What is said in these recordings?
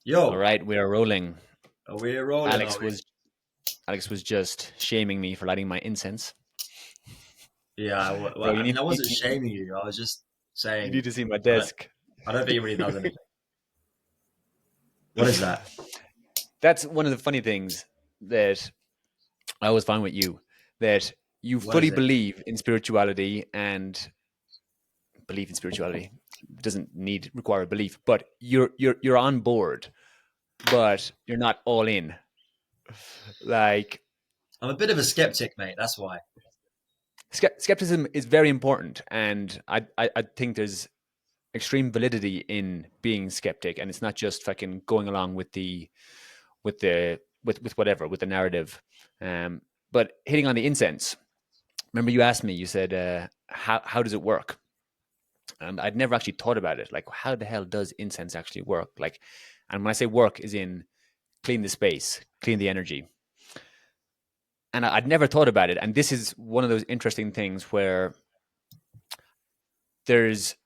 All Yo, right, we are rolling. are we rolling? Are Alex we? was Alex was just shaming me for lighting my incense. Yeah. Bro, I mean, I wasn't shaming you. I was just you saying need to see my I don't. desk. I don't think it really does anything. What is that? That's one of the funny things that I always find with you, that you What fully is it? believe in spirituality, and believe in spirituality doesn't need require belief, but you're on board, but you're not all in. Like, I'm a bit of a skeptic, mate. That's why. skepticism is very important, and I think there's extreme validity in being skeptic, and it's not just fucking going along with with whatever, with the narrative. But hitting on the incense, remember you asked me, you said, how does it work? And I'd never actually thought about it, like how the hell does incense actually work? Like, and when I say work, is in clean the space, clean the energy. And I'd never thought about it, and this is one of those interesting things where there's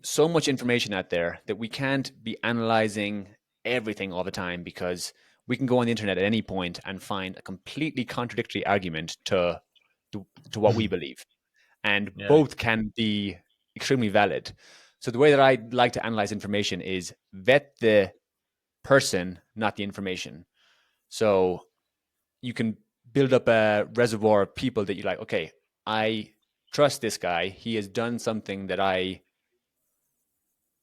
so much information out there that we can't be analyzing everything all the time, because we can go on the internet at any point and find a completely contradictory argument to what we believe, and Yeah. both can be extremely valid. So the way that I like to analyze information is vet the person, not the information. So you can build up a reservoir of people that you're like, okay, I trust this guy, he has done something that I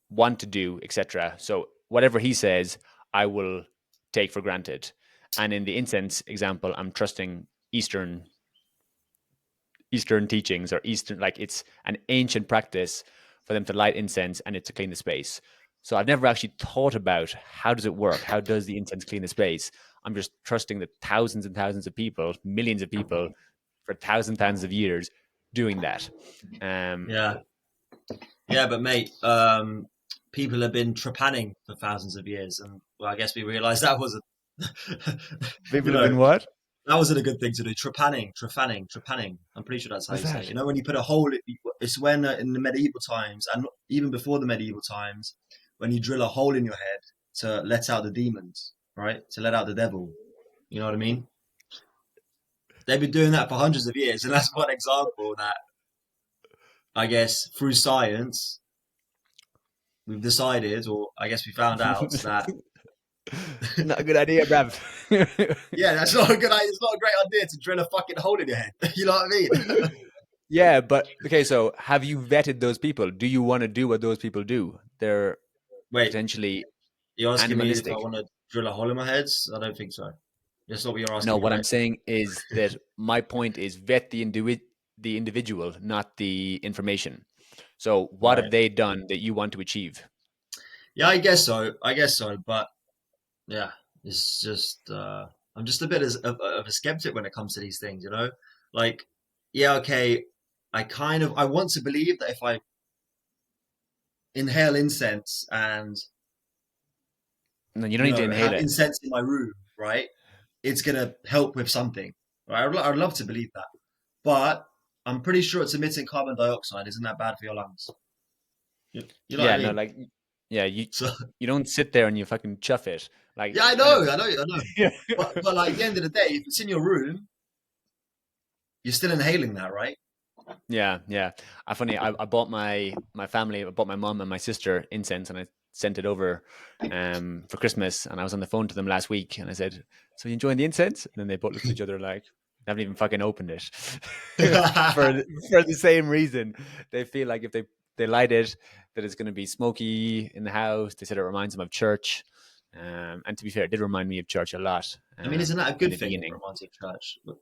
want to do, etc. So whatever he says, I will take for granted. And in the incense example, I'm trusting Eastern teachings, or Eastern, like it's an ancient practice for them to light incense and it to clean the space. So I've never actually thought about how does it work? How does the incense clean the space? I'm just trusting that thousands and thousands of people, millions of people, for thousands of years doing that. Um, Yeah. Yeah. But mate, people have been trepanning for thousands of years, and well, I guess we realised that wasn't, you People have know, been what? that wasn't a good thing to do. Trepanning. I'm pretty sure that's how What's you say it. that? You know, when you put a hole, it's when in the medieval times, and even before the medieval times, when you drill a hole in your head to let out the demons, right? To let out the devil. You know what I mean? They've been doing that for hundreds of years, and that's one example that I guess through science we've decided, or I guess we found out that Not a good idea, bruv. yeah, that's not a good idea. It's not a great idea to drill a fucking hole in your head. You know what I mean? Yeah, but okay, so have you vetted those people? Do you want to do what those people do? They're Wait, potentially you're asking me if I animalistic. want to drill a hole in my head? I don't think so. That's not what you're No, asking me, what I'm right? saying is that my point is vet the individual, not the information. So what have Right. they done that you want to achieve? Yeah, I guess so. I guess so. But yeah, it's just I'm just a bit of a skeptic when it comes to these things. You know, like yeah, okay. I want to believe that if I inhale incense and No, you don't need to inhale have it. incense in my room, right, it's gonna help with something. Right? I'd love to believe that, but I'm pretty sure it's emitting carbon dioxide. Isn't that bad for your lungs? You know what I Yeah, no, mean? like, yeah, So you don't sit there and you fucking chuff it. Like yeah, I kind know, of I know. But like at the end of the day, if it's in your room, you're still inhaling that, right? Yeah, yeah. Funny, I bought my family, I bought my mom and my sister incense, and I sent it over for Christmas. And I was on the phone to them last week, and I said, "So you enjoying the incense?" And then they both looked at each other like they haven't even fucking opened it for the same reason. They feel like if they light it, that it's going to be smoky in the house. They said it reminds them of church. And to be fair, it did remind me of church a lot I mean, isn't that a in good the thing if it beginning. reminds you of church? But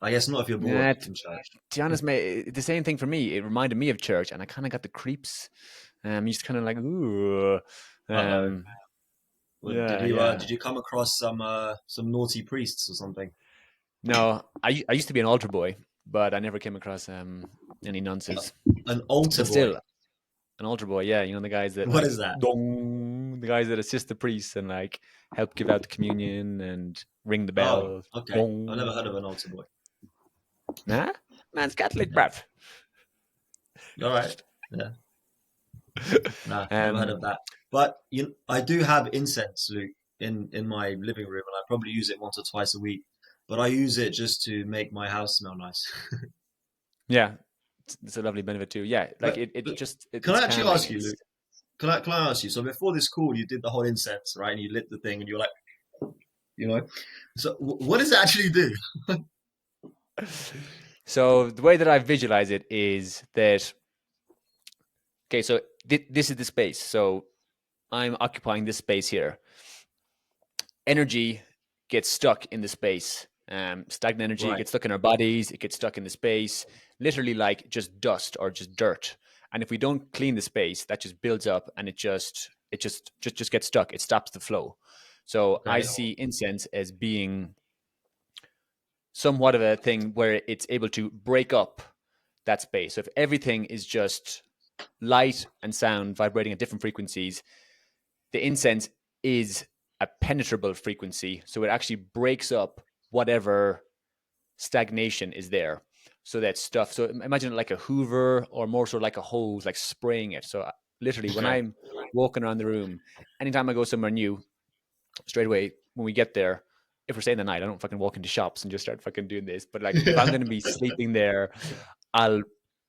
I guess not if you're bored Yeah, in church. to be honest, mate, the same thing for me. It reminded me of church, and I kind of got the creeps. You just kind of like, ooh, Uh-oh. um, Well, yeah, yeah. did you come across some naughty priests or something? No, I used to be an altar boy, but I never came across any nonsense. An altar But boy. still, an altar boy, yeah, the guys that What like is that? dong, the guys that assist the priests and like help give out the communion and ring the Oh, bell, okay. I've never heard of dong. an altar boy. Nah, man's Catholic, bruv. All right. Yeah. Nah, never heard um, of that. But I do have incense, Luke, in my living room, and I probably use it once or twice a week. But I use it just to make my house smell nice. yeah, it's a lovely benefit too. Yeah, like But, it but just can it's I actually calming. ask you, It's Luke? Can I ask you? So before this call, you did the whole incense, right? And you lit the thing, and you're like, you know. So what does it actually do? so the way that I visualize it is that okay, so this is the space. So I'm occupying this space here. Energy gets stuck in the space. Stagnant energy Right. gets stuck in our bodies. It gets stuck in the space, literally like just dust or just dirt. And if we don't clean the space, that just builds up and it just gets stuck. It stops the flow. So I Okay. see incense as being somewhat of a thing where it's able to break up that space. So if everything is just light and sound vibrating at different frequencies, the incense is a penetrable frequency. So it actually breaks up whatever stagnation is there. So that stuff. So imagine it like a Hoover or more so like a hose, like spraying it. So literally, when Okay. I'm walking around the room, anytime I go somewhere new, straight away when we get there, if we're staying the night, I don't fucking walk into shops and just start fucking doing this. But like if I'm going to be sleeping there, I'll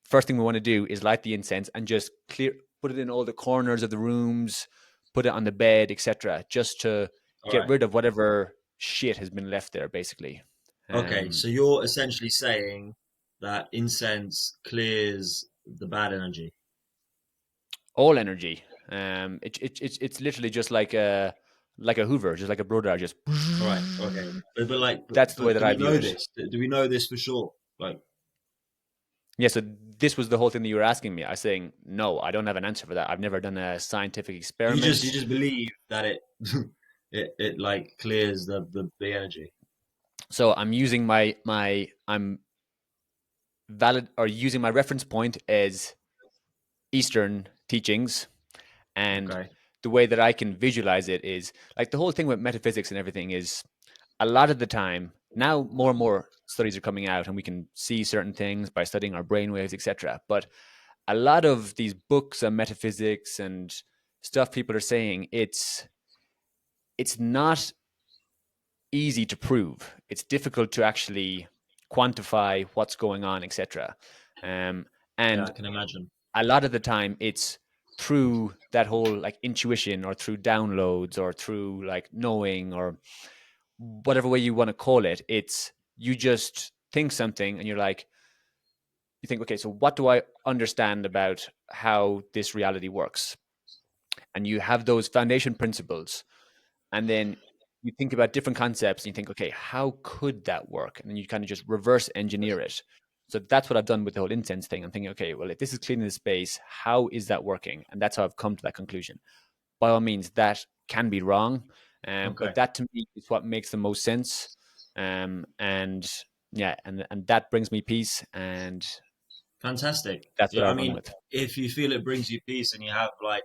first thing we want to do is light the incense and just put it in all the corners of the rooms, put it on the bed, etc., just to All get right. rid of whatever shit has been left there, basically. Okay. Um, So you're essentially saying that incense clears the bad energy. all energy. It's literally just like a Hoover, just like a Brodar, just All right. Okay. But like, that's the way but that do I we view know it. this? Do we know this for sure? Like, Yeah, so this was the whole thing that you were asking me. I was saying, no, I don't have an answer for that. I've never done a scientific you experiment. just believe that it it like clears the energy. So I'm using I'm valid or using my reference point as Eastern teachings. And Okay. the way that I can visualize it is like the whole thing with metaphysics and everything is a lot of the time now more and more studies are coming out and we can see certain things by studying our brainwaves, etc. But a lot of these books on metaphysics and stuff people are saying it's not easy to prove. It's difficult to actually quantify what's going on, etc. Um, Yeah, and I can imagine. a lot of the time, it's through that whole like intuition or through downloads or through like knowing or whatever way you want to call it. It's you just think something and you're like, you think, okay, so what do I understand about how this reality works? And you have those foundation principles and then you think about different concepts and you think, okay, how could that work? And then you kind of just reverse engineer it. So that's what I've done with the whole incense thing. I'm thinking, okay, well, if this is cleaning the space, how is that working? And that's how I've come to that conclusion. By all means, that can be wrong, but Okay. that to me is what makes the most sense. And yeah, and that brings me peace, and Fantastic. that's what Yeah, I I've run mean, with. if you feel it brings you peace and you have like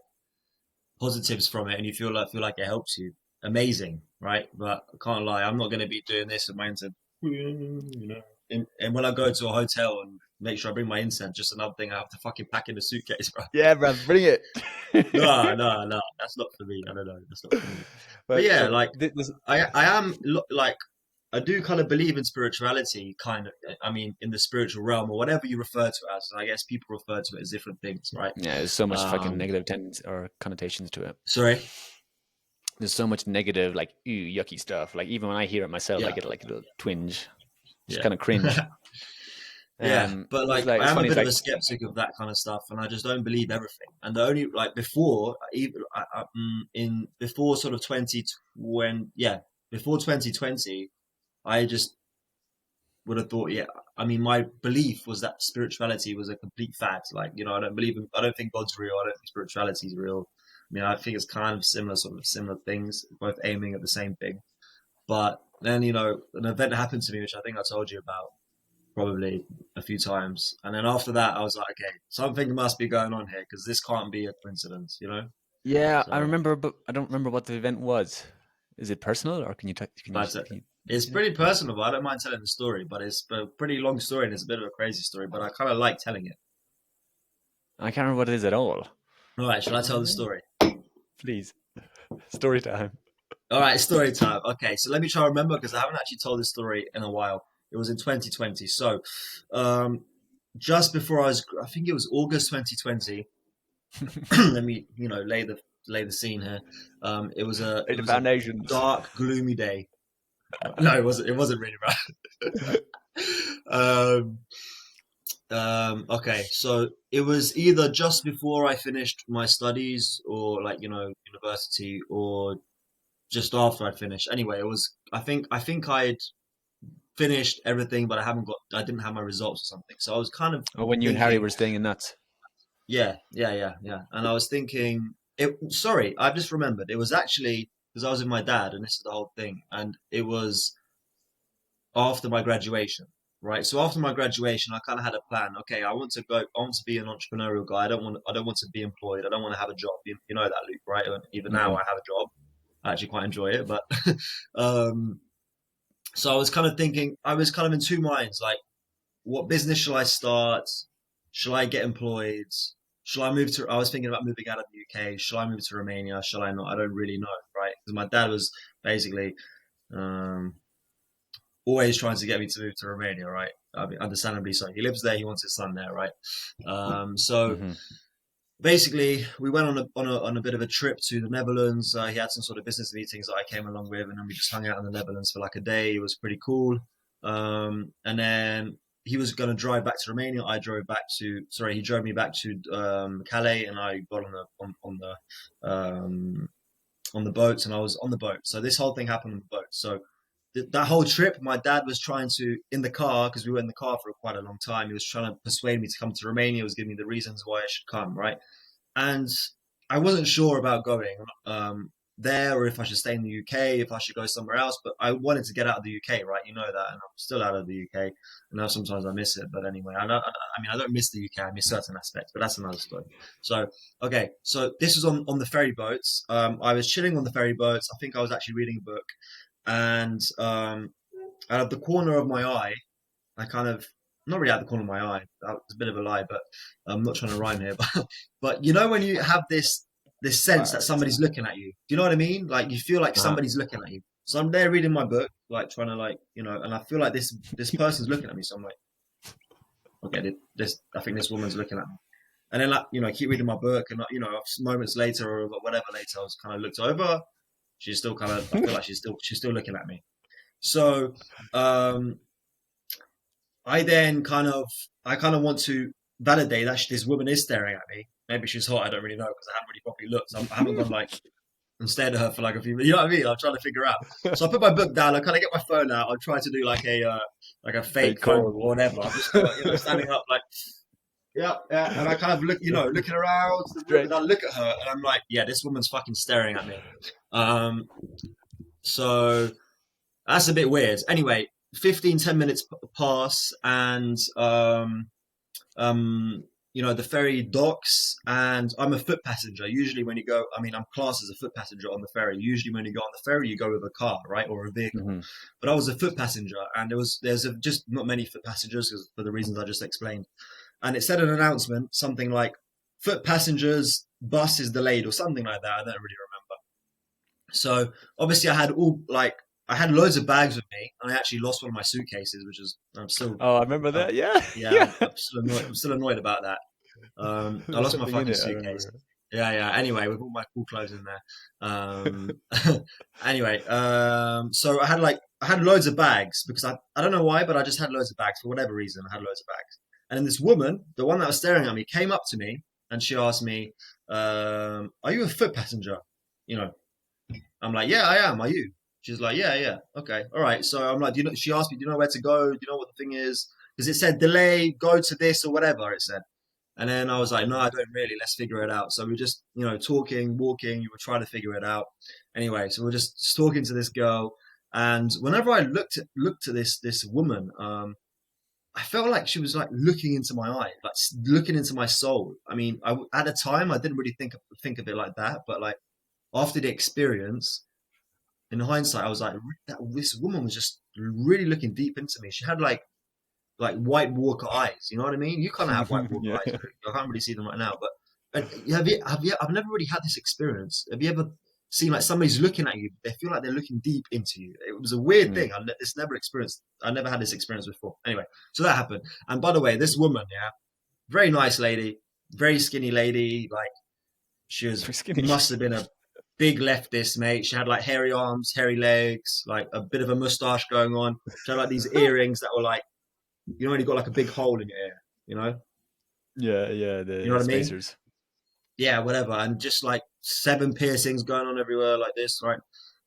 positives from it and you feel like it helps you, amazing, right? But I can't lie, I'm not going to be doing this with my incense, and when I go to a hotel and make sure I bring my incense, just another thing I have to fucking pack in a suitcase, bro. Yeah, bro, bring it. No, no, no, that's not for me. I don't know, that's not for me. But But yeah, so like this, I am like I do kind of believe in spirituality, kind of. I mean, in the spiritual realm or whatever you refer to it as. And I guess people refer to it as different things, right? yeah, there's so much fucking Um, negative tendencies or connotations to it. sorry. There's so much negative, like yucky stuff. Like even when I hear it myself, I Yeah, get like a little twinge, just yeah, kind of cringe. yeah. But It's like, like I it's am a funny. It's bit of like a skeptic of that kind of stuff, and I just don't believe everything. And the only like before, even in before sort of 2020, yeah, before 2020, I just would have thought, yeah. I mean, my belief was that spirituality was a complete fad. Like, I don't believe in, I don't think God's real. I don't think spirituality is real. I mean, I think it's kind of similar, sort of similar things, both aiming at the same thing. But then, an event happened to me, which I think I told you about probably a few times. And then after that, I was like, okay, something must be going on here because this can't be a coincidence. yeah, I So, remember, but I don't remember what the event was. Is it personal, or can you but can you it's mention it? pretty personal. But I don't mind telling the story, but it's a pretty long story and it's a bit of a crazy story, but I kind of like telling it. I can't remember what it is at all. All right, shall I tell the story? Please. Story time. All right, story time. Okay, so let me try to remember because I haven't actually told this story in a while. It was in 2020. So, um, just before I think it was August 2020. Let me, lay the scene here. It was a Lay it the was a foundations. dark, gloomy day. No, it wasn't. It wasn't really right. um, okay, so it was either just before I finished my studies, or like university, or just after I finished. Anyway, it was. I think I'd finished everything, but I didn't have my results or something. So I was kind of Oh, when you and Harry thinking, were staying in nuts. yeah. And I was thinking, sorry, I've just remembered. It was actually because I was with my dad, and this is the whole thing. And it was after my graduation, right? So after my graduation, I kind of had a plan. Okay, I want to go. I want to be an entrepreneurial guy. I don't want to be employed. I don't want to have a job. You know that, Luke, right? Even now, Hmm. I have a job. I actually quite enjoy it, but um, so I was kind of thinking. I was kind of in two minds, like, what business shall I start? Shall I get employed? Shall I move to? I was thinking about moving out of the UK. Shall I move to Romania? Shall I not? I don't really know, right? Because my dad was basically um, always trying to get me to move to Romania, right? I mean, understandably so. He lives there. He wants his son there, right? So Hmm. basically, we went on a bit of a trip to the Netherlands. He had some sort of business meetings that I came along with, and then we just hung out in the Netherlands for like a day. It was pretty cool. And then he was going to drive back to Romania. He drove me back to Calais, and I got on the boat, and I was on the boat. So this whole thing happened on the boat. So that whole trip, my dad was trying to, in the car, because we were in the car for quite a long time, he was trying to persuade me to come to Romania. He was giving me the reasons why I should come, right? And I wasn't sure about going there, or if I should stay in the UK, if I should go somewhere else. But I wanted to get out of the UK, right? You know that, and I'm still out of the UK. And now sometimes I miss it, but anyway, I don't miss the UK. I miss certain aspects, but that's another story. So, okay, so this was on the ferry boats. I was chilling on the ferry boats. I think I was actually reading a book, and out of the corner of my eye, I kind of, not really out of the corner of my eye. That was a bit of a lie, but I'm not trying to rhyme here. But you know when you have this sense that Bars. somebody's looking at you. Do you know what I mean? Like you feel like Uh-huh. somebody's looking at you. So I'm there reading my book, like trying to and I feel like this person's looking at me. So I'm like, okay, this I think this woman's looking at me. And then I keep reading my book, and moments later or whatever later, I was kind of looked over. She's still kind of. I feel like she's still looking at me. So um, I kind of want to validate that this woman is staring at me. Maybe she's hot. I don't really know because I haven't really properly looked. I haven't gone like and stared at her for like a few minutes. You know what I mean? I'm trying to figure out. So I put my book down. I kind of get my phone out. I try to do like a Fake fake phone call. call or whatever. I'm just standing up like yeah, and I kind of look looking around the room, and Straight. I look at her, and I'm like, yeah, this woman's fucking staring at me. Um, so that's a bit weird. Anyway, 10 minutes pass, and um, the ferry docks, and I'm a foot passenger. Usually, when you go, I mean, I'm classed as a foot passenger on the ferry. Usually, when you go on the ferry, you go with a car, right, or a vehicle. Hmm. But I was a foot passenger, and just not many foot passengers for the reasons I just explained. And it said an announcement, something like "foot passengers, bus is delayed" or something like that. I don't really remember. So obviously, I had loads of bags with me, and I actually lost one of my suitcases, which is I'm still Oh, I remember uh, that. Yeah. yeah, Yeah. I'm still annoyed about that. There I was lost my something in fucking it. I suitcase. remember. Yeah. Anyway, with all my cool clothes in there. Anyway, so I had loads of bags because I don't know why, but I just had loads of bags for whatever reason. I had loads of bags, and then this woman, the one that was staring at me, came up to me and she asked me, "Are you a foot passenger?" You know, I'm like, "Yeah, I am. Are you?" She's like, "Yeah. Okay, all right." So I'm like, "Do you know?" She asked me, "Do you know where to go? Do you know what the thing is?" Because it said delay, go to this or whatever it said. And then I was like, no, I don't really. Let's figure it out. So we just, talking, walking. You were trying to figure it out. Anyway, so we're just talking to this girl, and whenever I looked at this woman, I felt like she was like looking into my eye, like looking into my soul. I mean, at a time I didn't really think of it like that, but like after the experience, in hindsight, I was like, this woman was just really looking deep into me. She had like White Walker eyes. You know what I mean? You kind of have White Walker Yeah. eyes. I can't really see them right now, but I've never really had this experience. Have you ever seen like somebody's looking at you? They feel like they're looking deep into you. It was a weird Mm. thing. It's never experienced. I never had this experience before. Anyway, so that happened. And by the way, this woman, yeah, very nice lady, very skinny lady. Like she was, Very skinny. must have been a big leftist, mate. She had like hairy arms, hairy legs, like a bit of a mustache going on. She had like these earrings that were like, you know, when you got like a big hole in your ear, you know? Yeah, yeah, You know the what I mean? spacers. Yeah, whatever. And just like 7 piercings going on everywhere like this, right?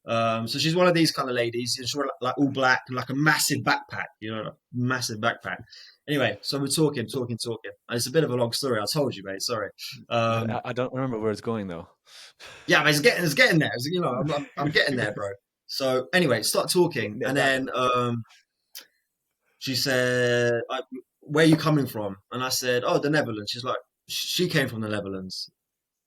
So she's one of these kind of ladies. She's like all black and like a massive backpack, you know, a massive backpack. Anyway, so we're talking. And it's a bit of a long story. I told you, mate. Sorry. Um, I don't remember where it's going though. yeah, but it's getting there. You know, I'm getting there, bro. So anyway, start talking, Yeah, and that- then she said, "Where are you coming from?" And I said, "Oh, the Netherlands." She's like, "She came from the Netherlands."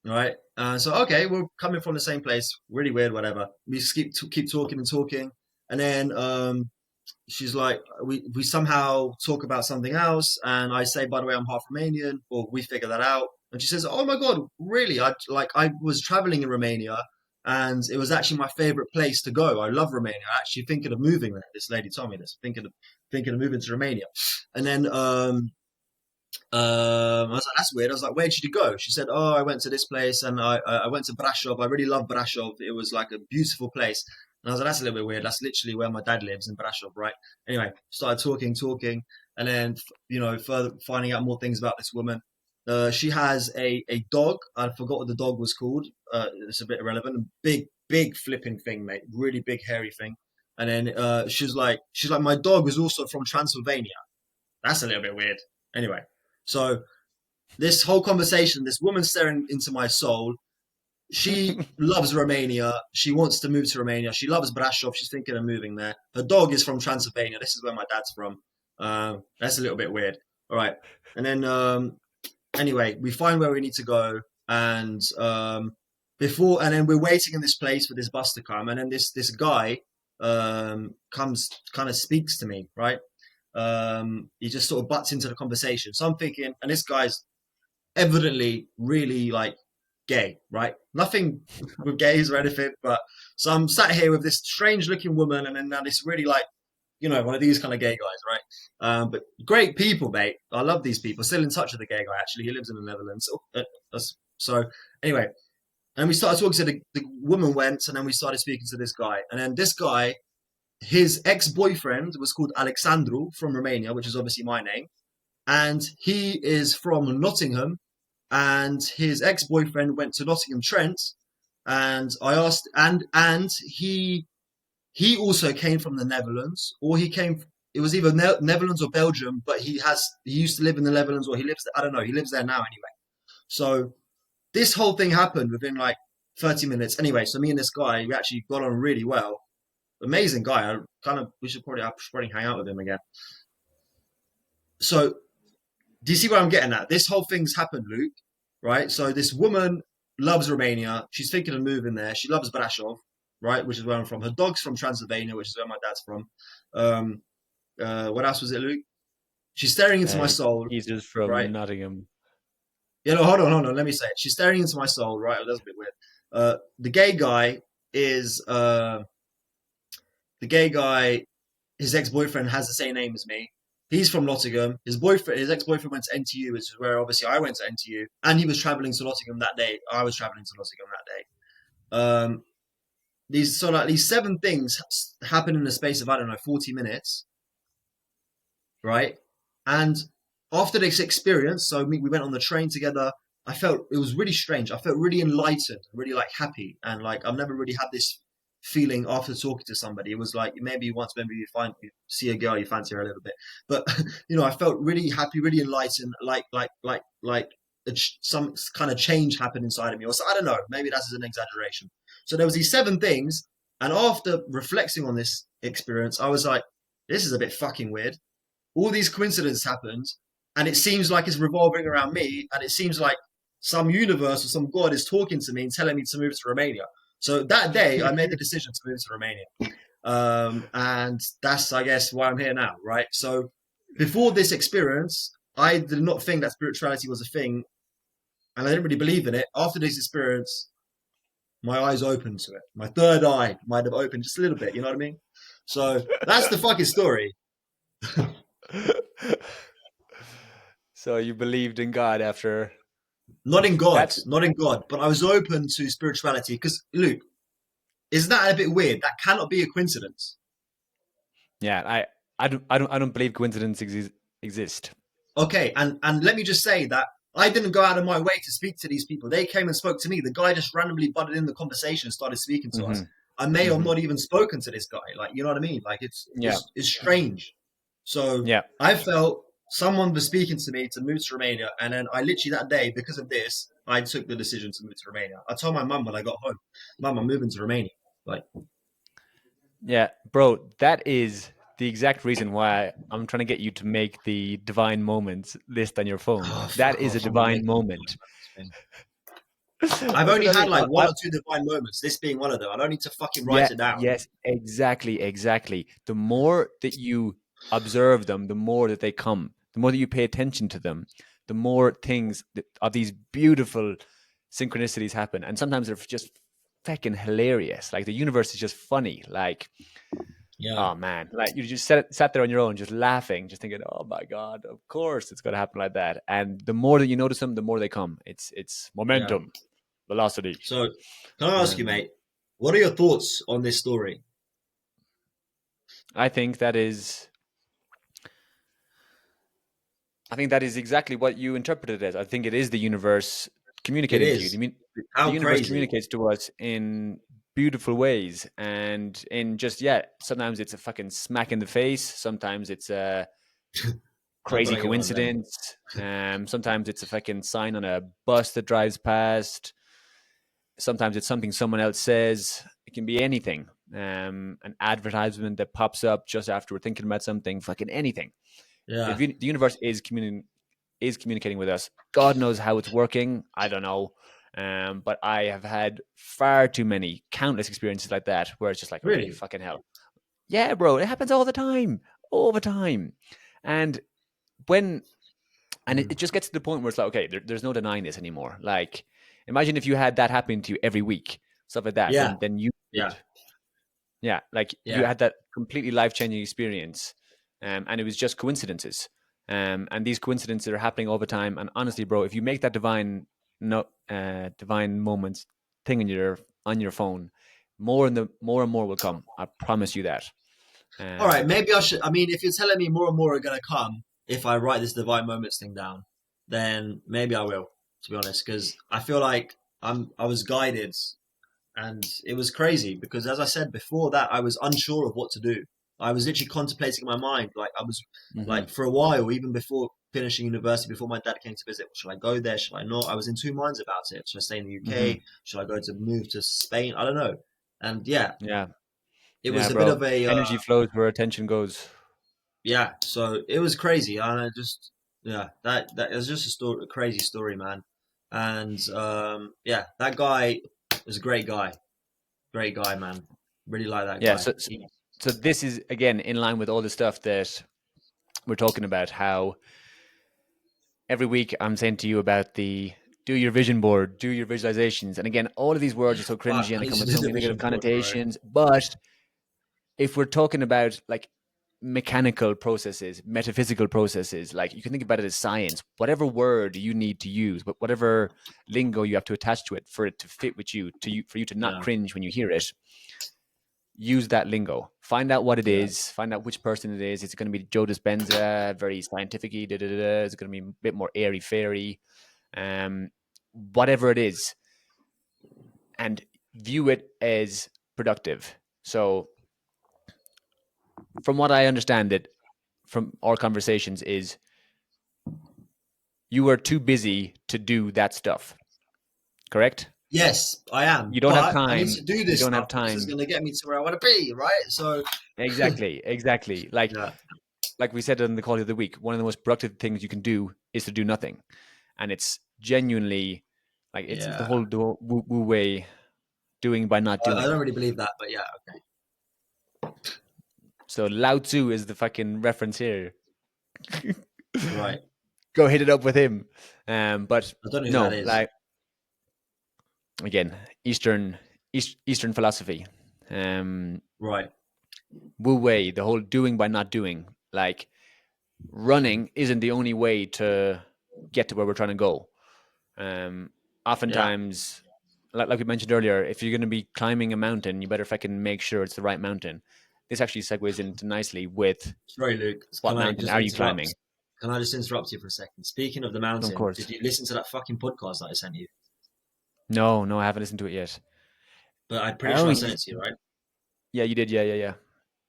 Right. So okay, we're coming from the same place. Really weird, whatever. We just keep talking and talking, and then she's like, we somehow talk about something else, and I say, by the way, I'm half Romanian, or we figure that out, and she says, oh my God, really? I was traveling in Romania, and it was actually my favorite place to go. I love Romania. I actually thinking of moving there. This lady told me this, thinking of moving to Romania, and then I was like, that's weird. I was like, where did you go? She said, oh, I went to this place and I went to Brasov. I really love Brasov. It was like a beautiful place. And I was like, that's a little bit weird. That's literally where my dad lives in Brasov, right? Anyway, started talking. And then, you know, further finding out more things about this woman. She has a dog. I forgot what the dog was called. It's a bit irrelevant. Big flipping thing, mate. Really big, hairy thing. And then she's like, my dog was also from Transylvania. That's a little bit weird. Anyway, so this whole conversation, this woman staring into my soul, she loves Romania. She wants to move to Romania. She loves Brasov. She's thinking of moving there. Her dog is from Transylvania. This is where my dad's from. That's a little bit weird. All right. And then, anyway, we find where we need to go. And and then we're waiting in this place for this bus to come. And then this guy comes, kind of speaks to me, right? He just sort of butts into the conversation. So I'm thinking, and this guy's evidently really like gay, right? Nothing with gays or anything, but so I'm sat here with this strange looking woman, and then now this really like, you know, one of these kind of gay guys, right? But great people, mate. I love these people. Still in touch with the gay guy, actually. He lives in the Netherlands. So anyway, and we started talking to the woman went, and then we started speaking to this guy. And then this guy, his ex-boyfriend was called Alexandru from Romania, which is obviously my name. And he is from Nottingham, and his ex-boyfriend went to Nottingham Trent, and I asked, and he also came from the Netherlands, or he came. It was either Netherlands or Belgium, but he used to live in the Netherlands, or he lives. I don't know. He lives there now anyway. So this whole thing happened within like 30 minutes. Anyway, so me and this guy, we actually got on really well. Amazing guy. I should probably hang out with him again. So do you see where I'm getting at? This whole thing's happened, Luke, right? So this woman loves Romania. She's thinking of moving there. She loves Brasov, right? Which is where I'm from. Her dog's from Transylvania, which is where my dad's from. Um, what else was it, Luke? She's staring into my soul, He's just from right? Nottingham. Yeah, no, hold on. Let me say it. She's staring into my soul, right? Oh, that's a bit weird. The gay guy is the gay guy. His ex-boyfriend has the same name as me. He's from Nottingham. His ex-boyfriend went to NTU, which is where obviously I went to NTU, and he was traveling to Nottingham that day. I was traveling to Nottingham that day. These 7 things happen in the space of, I don't know, 40 minutes, right? And after this experience, so we went on the train together. I felt it was really strange. I felt really enlightened, really like happy, and like I've never really had this feeling after talking to somebody. It was like maybe you see a girl, you fancy her a little bit, but you know, I felt really happy, really enlightened, like some kind of change happened inside of me. Or so I don't know, maybe that's an exaggeration. So there was these 7 things, and after reflecting on this experience, I was like, this is a bit fucking weird. All these coincidences happened, and it seems like it's revolving around me, and it seems like some universe or some god is talking to me and telling me to move to Romania. So that day, I made the decision to move to Romania, and that's, I guess, why I'm here now, right? So before this experience, I did not think that spirituality was a thing and I didn't really believe in it. After this experience, my eyes opened to it. My third eye might have opened just a little bit. You know what I mean? So that's the fucking story. So you believed in God after Not in God, that's not in God, but I was open to spirituality. Because Luke, isn't that a bit weird? That cannot be a coincidence. yeah. I don't believe coincidences exist. Okay, and let me just say that I didn't go out of my way to speak to these people. They came and spoke to me. The guy just randomly butted in the conversation and started speaking to us. Hmm. I may have Hmm. not even spoken to this guy. Like, you know what I mean? Like, Yeah, it's strange. So yeah, I felt someone was speaking to me to move to Romania, and then I literally that day, because of this, I took the decision to move to Romania. I told my mum when I got home, "Mum, I'm moving to Romania." Like, yeah, bro. That is the exact reason why I'm trying to get you to make the divine moments list on your phone. oh That fuck is a off! I'm not divine making moment. this thing. I've That's what only I had mean. like one or two divine moments. This being one of them. I don't need to fucking Yeah, write it down. yes, exactly, exactly. The more that you observe them, the more that they come. The more that you pay attention to them, the more things of these beautiful synchronicities happen. And sometimes they're just fucking hilarious. Like the universe is just funny. Like, Yeah. oh man, like you just sat there on your own, just laughing, just thinking, oh my god, of course it's gonna happen like that. And the more that you notice them, the more they come. It's Yeah. momentum, velocity. So, can I ask you, Um, mate, what are your thoughts on this story? I think that is I think that is exactly what you interpreted it as. I think it is the universe It communicating to you. is. The How universe crazy. communicates to us in beautiful ways, and in just yeah. Sometimes it's a fucking smack in the face. Sometimes it's a I don't crazy know get one of them. coincidence. Sometimes it's a fucking sign on a bus that drives past. Sometimes it's something someone else says. It can be anything. An advertisement that pops up just after we're thinking about something. Fucking anything. Yeah. The universe is communicating with us. God knows how it's working. I don't know. But I have had far too many, countless experiences like that where it's just like, okay, Really? fucking hell. Yeah, bro, it happens all the time. And when, and Mm. it just gets to the point where it's like, okay, there's no denying this anymore. Like, imagine if you had that happen to you every week, stuff like that. Yeah. Then you Yeah. would, yeah, like you Yeah. had that completely life changing experience, and it was just coincidences. And these coincidences are happening all the time. And honestly, bro, if you make that divine moments thing on your phone, more and more will come. I promise you that. All right. Um, Maybe I should. I mean, if you're telling me more and more are going to come if I write this divine moments thing down, then maybe I will, to be honest, because I feel like I was guided and it was crazy because as I said before that I was unsure of what to do. I was literally contemplating in my mind, like I was mhm, like for a while, even before finishing university, before my dad came to visit. Should I go there? Should I not? I was in two minds about it. Should I stay in the UK? mhm. Should I go to move to Spain? I don't know. And yeah, Yeah, it was yeah, a bit bro. of a Energy flows where attention goes. yeah. So it was crazy, and I just yeah, that is just a story, a crazy story, man. And yeah, that guy was a great guy, man. Really like that Yeah. guy. So this is again in line with all the stuff that we're talking about. How every week I'm saying to you about the do your vision board, do your visualizations. And again, all of these words are so Fuck, cringy and I they need come to with do so the many negative vision board, bro. connotations. But if we're talking about like mechanical processes, metaphysical processes, like you can think about it as science, whatever word you need to use, but whatever lingo you have to attach to it for it to fit with you, for you to not Yeah, cringe when you hear it, use that lingo. Find out what it yeah, is. Find out which person it is. It's going to be Joe Dispenza, very scientific-y. Da, da, da, da. It's going to be a bit more airy fairy. Whatever it is, and view it as productive. So, from what I understand, it from our conversations is you are too busy to do that stuff. Correct? yes, I am. You don't have But I need time. to do You this don't stuff have because it's time. going to get me to where I want to be, right? So, Exactly. Exactly. yeah, Like we said in the call of the week, one of the most productive things you can do is to do nothing, and it's genuinely like it's the yeah. whole wu way doing by not I don't doing. really believe that, but yeah, okay. So Lao Tzu is the fucking reference here. Right. go hit it up with him. But I don't know who no, that is. like again, Eastern philosophy. Right. Wu Wei, the whole doing by not doing. Like running isn't the only way to get to where we're trying to go. Yeah. Oftentimes, like we mentioned earlier, if you're going to be climbing a mountain, you better fucking make sure it's the right mountain. This actually segues into nicely with Sorry, Luke. what Can I mountain just are you interrupt? climbing? Can I just interrupt you for a second? Speaking of the Of mountain, course. did you listen to that fucking podcast that I sent you? No, I haven't listened to it yet. But I'm pretty Oh, sure I sent it to you, right? yeah, you did. Yeah.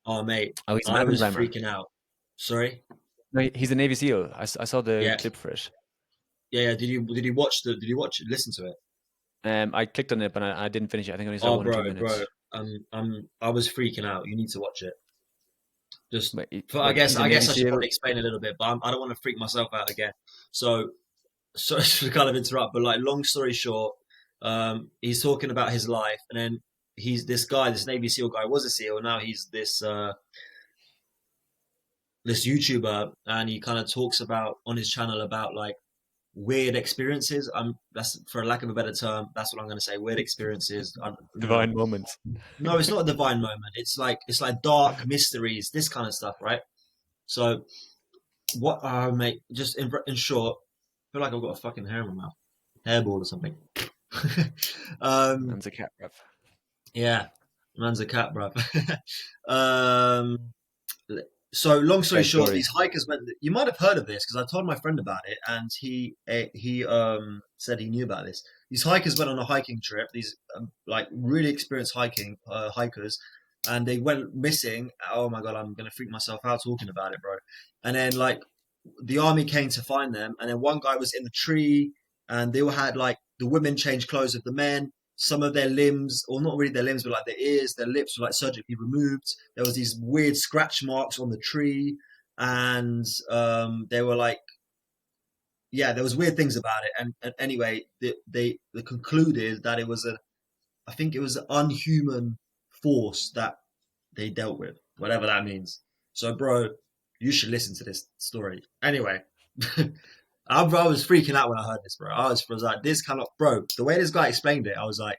Oh, mate, Oh, he's a I mountain was climber. freaking out. Sorry. No, he's a Navy SEAL. I saw the Yeah, clip for it. yeah. Did you watch the? Did you watch it? Listen to it? I clicked on it, but I didn't finish it. I think I only saw Oh, 1 or 2 bro. minutes. I was freaking out. You need to watch it. Just, I What, guess, he's a Navy I should SEAL. probably explain a little bit, but I don't want to freak myself out again. So, sorry to kind of interrupt, but like, long story short, he's talking about his life, and then he's this guy, this Navy SEAL guy, was a SEAL, now he's this YouTuber, and he kind of talks about on his channel about like weird experiences. That's for lack of a better term. That's what I'm going to say. Weird experiences. Divine moments. No, it's not a divine moment. It's like dark mysteries, this kind of stuff, right? So what, mate? Just in short, I feel like I've got a fucking hair in my mouth, hairball or something. um, Man's a cat ref. yeah, man's a cat, bruv. um, so long story Great short, story. these hikers went. You might have heard of this because I told my friend about it, and he said he knew about this. These hikers went on a hiking trip. These like really experienced hikers, and they went missing. Oh my god, I'm gonna freak myself out talking about it, bro. And then like the army came to find them, and then one guy was in the tree, and they all had like the women changed clothes of the men. Some of their limbs, or not really their limbs, but like their ears, their lips were like surgically removed. There was these weird scratch marks on the tree, and they were like, yeah, there was weird things about it. And anyway, they concluded that it was I think it was an unhuman force that they dealt with, whatever that means. So, bro, you should listen to this story. Anyway, I was freaking out when I heard this, bro. I was like, this cannot, bro. The way this guy explained it, I was like,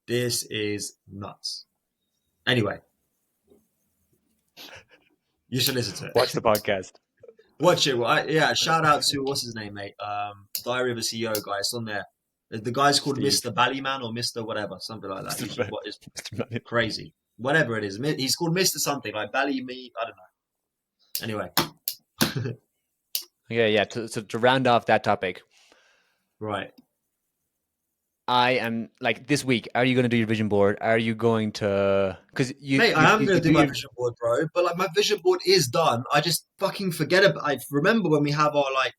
this is nuts. Anyway, you should listen to Watch it. the podcast. Watch it. Well, yeah, shout out to what's his name, mate? Diary of a CEO guy. It's on there. The guy's called Steve. Mr. Ballyman or Mr. whatever, something like that. You should, what is Mr. Bennett. crazy? Whatever it is, he's called Mr. something like Bally Me. I don't know. Anyway, Yeah. To round off that topic, right. I am like this week. Are you going to do your vision board? Are you going to? Because Mate, I am going to do my your- vision board, bro. But like, my vision board is done. I just fucking forget about. I remember when we have our like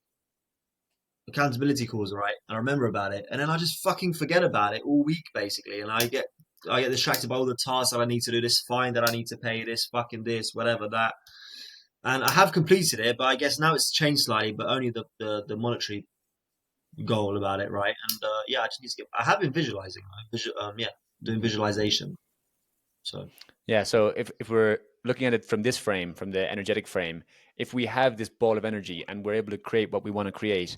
accountability calls, right? I remember about it, and then I just fucking forget about it all week, basically. And I get distracted by all the tasks that I need to do. This fine that I need to pay. This fucking this, whatever that. And I have completed it, but I guess now it's changed slightly, but only the monetary goal about it, right? And yeah, I just need to get. I have been visualizing, doing visualization. So yeah. So if we're looking at it from this frame, from the energetic frame, if we have this ball of energy and we're able to create what we want to create,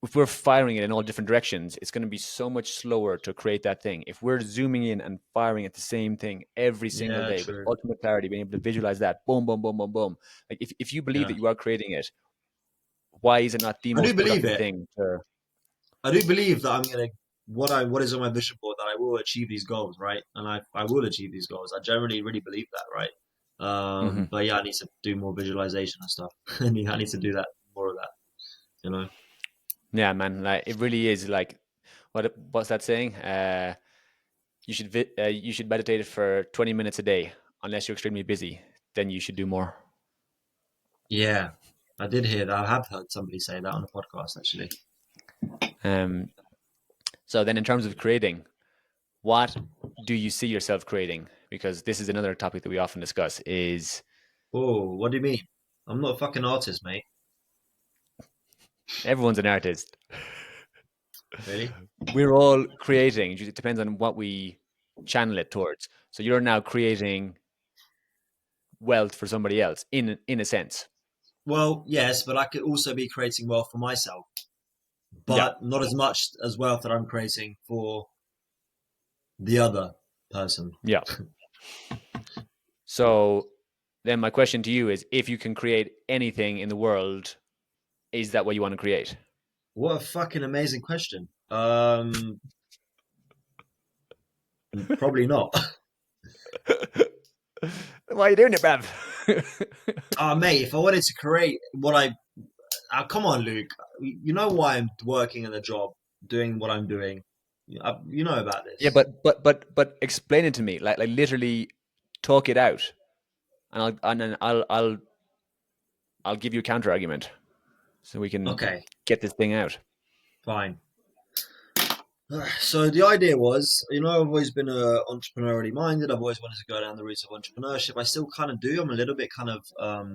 if we're firing it in all different directions, it's going to be so much slower to create that thing. If we're zooming in and firing at the same thing every single yeah, day with true. ultimate clarity, being able to visualize that, boom, boom, boom, boom, boom. Like if you believe Yeah, that you are creating it, why is it not the I do most believe productive it. thing to? I do believe that I'm gonna what is on my vision board that I will achieve these goals, right? And I will achieve these goals. I generally really believe that, right? Mhm. But yeah, I need to do more visualization and stuff. I need to do that more of that, you know. Yeah, man. Like it really is like what's that saying? You should meditate for 20 minutes a day, unless you're extremely busy. Then you should do more. Yeah, I did hear that. I have heard somebody say that on a podcast actually. Um. So then, in terms of creating, what do you see yourself creating? Because this is another topic that we often discuss. Is Oh, what do you mean? I'm not a fucking artist, mate. everyone's an artist. Really? We're all creating. It depends on what we channel it towards. So you're now creating wealth for somebody else, in a sense. Well, yes, but I could also be creating wealth for myself, Yeah. but not as much as wealth that I'm creating for the other person. Yeah. So then my question to you is, if you can create anything in the world, is that what you want to create? What a fucking amazing question. Probably not. Why are you doing it, Bev? Ah, mate, if I wanted to create what come on, Luke. You know why I'm working in a job, doing what I'm doing. You know about Yeah, this. but explain it to me. Like literally talk it out. And then I'll give you a counter argument so we can Okay, get this thing out. fine. So the idea was, I've always been entrepreneurially minded. I've always wanted to go down the route of entrepreneurship. I still kind of do. I'm a little bit kind of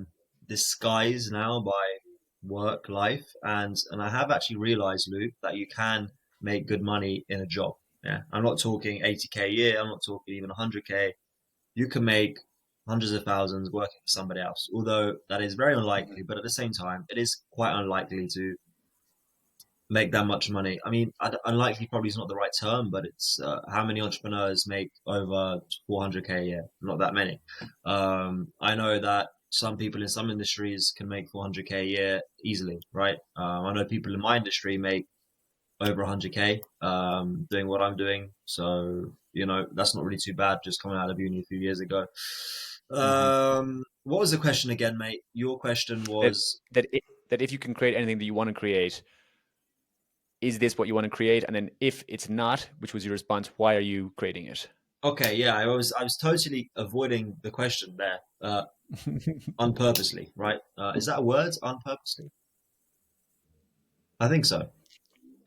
disguised now by work life, and I have actually realized, Luke, that you can make good money in a job. Yeah, I'm not talking 80K a year. I'm not talking even 100K. You can make hundreds of thousands working for somebody else. Although that is very unlikely, but at the same time, it is quite unlikely to make that much money. I mean, unlikely probably is not the right term, but it's how many entrepreneurs make over 400K a year? Not that many. I know that some people in some industries can make 400K a year easily, right? I know people in my industry make over 100K doing what I'm doing. So, that's not really too bad just coming out of uni a few years ago. Hmm. What was the question again, mate? Your question That was that if you can create anything that you want to create, is this what you want to create? And then if it's not, which was your response, why are you creating it? okay. Yeah, I was totally avoiding the question there, unpurposely, right? Is that a word? Unpurposely? I think so.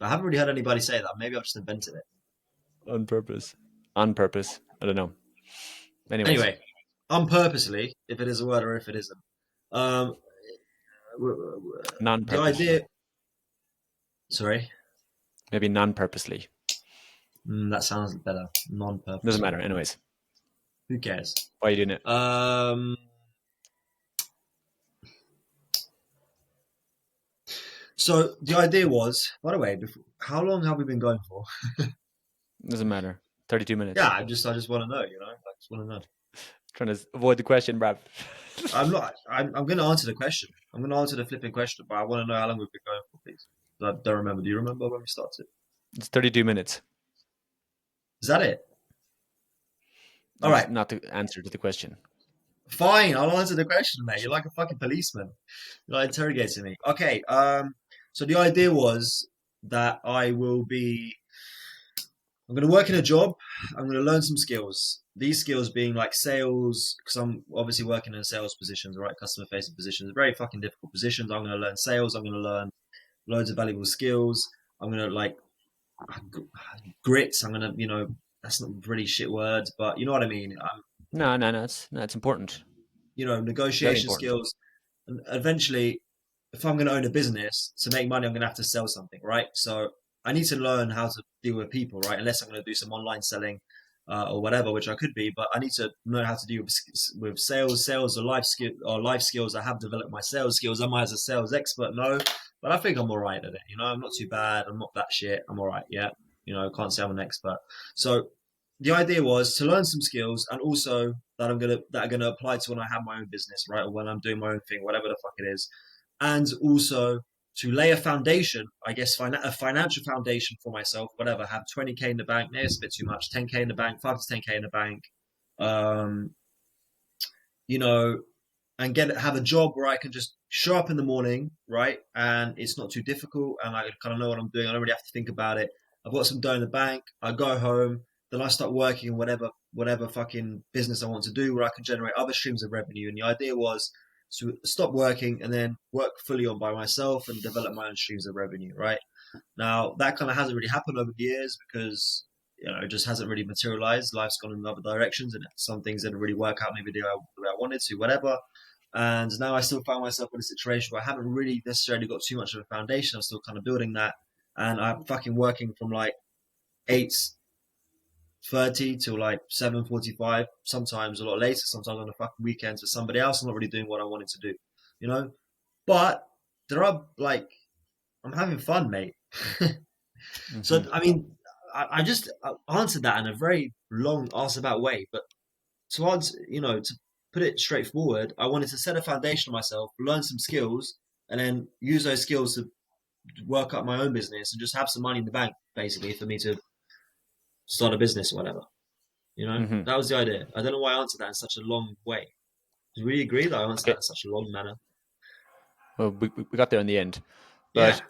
I haven't really heard anybody say that. Maybe I've just invented it. On purpose. On purpose. I don't know. Anyways, Anyway, unpurposely, if it is a word or if it isn't. Um, the non-purposely. idea. Sorry. Maybe non-purposely. That sounds better. Doesn't matter. Non-purposely. Anyways, Who cares? why are you doing it? Um, so the idea was, by the way, how long have we been going for? Doesn't matter. 32 Yeah, minutes. I just want to know. I just want to know. Trying to avoid the question, bruv. I'm not. I'm going to answer the question. I'm going to answer the flipping question, but I want to know how long we've been going for, please. I don't remember. Do you remember when we started? It's 32 minutes. Is that it? All That was right, not the answer to the question. fine. I'll answer the question, mate. You're like a fucking policeman. You're like interrogating me. Okay. So the idea was that I'm going to work in a job. I'm going to learn some skills. These skills being like sales, because I'm obviously working in sales positions, right? Customer facing positions, very fucking difficult positions. I'm going to learn sales. I'm going to learn loads of valuable skills. I'm going to like grits. I'm going to, that's not really shit words, but you know what I mean? No, no, no. It's important. Very Negotiation important. skills. And eventually, if I'm going to own a business to make money, I'm going to have to sell something, right? So I need to learn how to deal with people, right? Unless I'm going to do some online selling or whatever, which I could be, but I need to know how to deal with sales or life skills. I have developed my sales skills. Am I as a sales expert? No, but I think I'm all right at it. I'm not too bad. I'm not that shit. I'm all right. Yeah. Can't say I'm an expert. So the idea was to learn some skills and also that are gonna apply to when I have my own business, right? Or when I'm doing my own thing, whatever the fuck it is. And also to lay a foundation, I guess, a financial foundation for myself, whatever, have 20K in the bank, maybe it's a bit too much, 10K in the bank, 5 to 10K in the bank, um, you know, and have a job where I can just show up in the morning, right? And it's not too difficult and I kind of know what I'm doing. I don't really have to think about it. I've got some dough in the bank. I go home, then I start working in whatever fucking business I want to do where I can generate other streams of revenue. And the idea was to stop working and then work fully on by myself and develop my own streams of revenue, right? Now that kind of hasn't really happened over the years because it just hasn't really materialized. Life's gone in other directions, and some things didn't really work out maybe the way I wanted to, whatever. And now I still find myself in a situation where I haven't really necessarily got too much of a foundation. I'm still kind of building that, and I'm fucking working from like 8:30 till like 7:45. Sometimes a lot later. Sometimes on the fucking weekends for somebody else. I'm not really doing what I wanted to do, you know. But there are like, I'm having fun, mate. So Hmm. I mean, I just answered that in a very long ask about way, but to answer, to put it straightforward, I wanted to set a foundation of myself, learn some skills, and then use those skills to work up my own business and just have some money in the bank, basically, for me to start a business or whatever. Hmm. That was the idea. I don't know why I answered that in such a long way. Do you really agree that I answered that Okay. in such a long manner? Well, we got there in the end. Yeah, But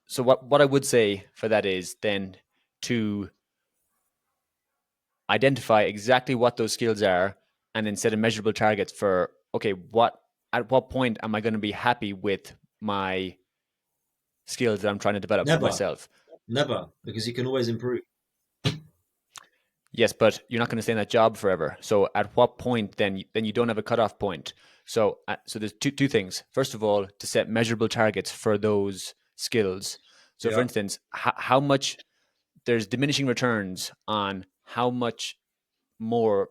so what I would say for that is then to identify exactly what those skills are and then set a measurable targets for, okay, at what point am I going to be happy with my skills that I'm trying to develop for never, myself? never, because you can always improve. Yes, but you're not going to stay in that job forever. So at what point then you don't have a cutoff point. So so there's two things. First of all, to set measurable targets for those skills. So for Yeah, instance, how much there's diminishing returns on how much more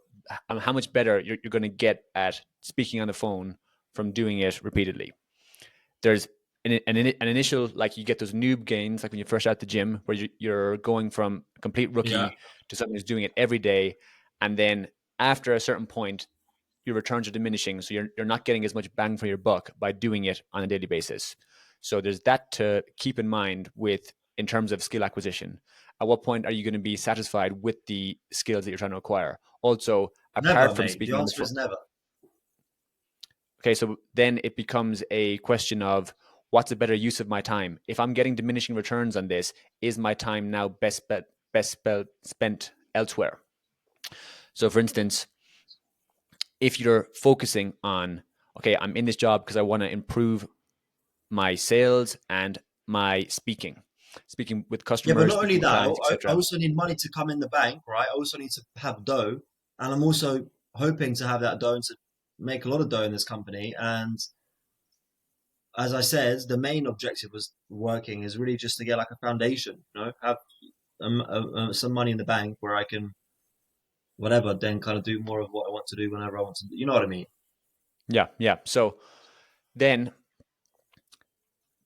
how much better you're going to get at speaking on the phone from doing it repeatedly. There's an initial, like, you get those noob gains, like when you first out the gym, where you're going from a complete yeah, rookie to someone who's doing it every day, and then after a certain point your returns are diminishing, so you're not getting as much bang for your buck by doing it on a daily basis. So there's that to keep in mind with in terms of skill acquisition. At what point are you going to be satisfied with the skills that you're trying to acquire? Also, never, apart from mate. The speaking on the answer phone. is never. Okay, so then it becomes a question of what's a better use of my time? If I'm getting diminishing returns on this, is my time now spent elsewhere? So, for instance, if you're focusing on, okay, I'm in this job because I want to improve my sales and my speaking with Yeah, but customers, not only speaking with that, clients, I etc. also need money to come in the bank, right? I also need to have dough, and I'm also hoping to have that dough and to make a lot of dough in this company. And as I said, the main objective was working is really just to get like a foundation, have some money in the bank where I can whatever, then kind of do more of what I want to do whenever I want to. You know what I mean? Yeah, yeah. So then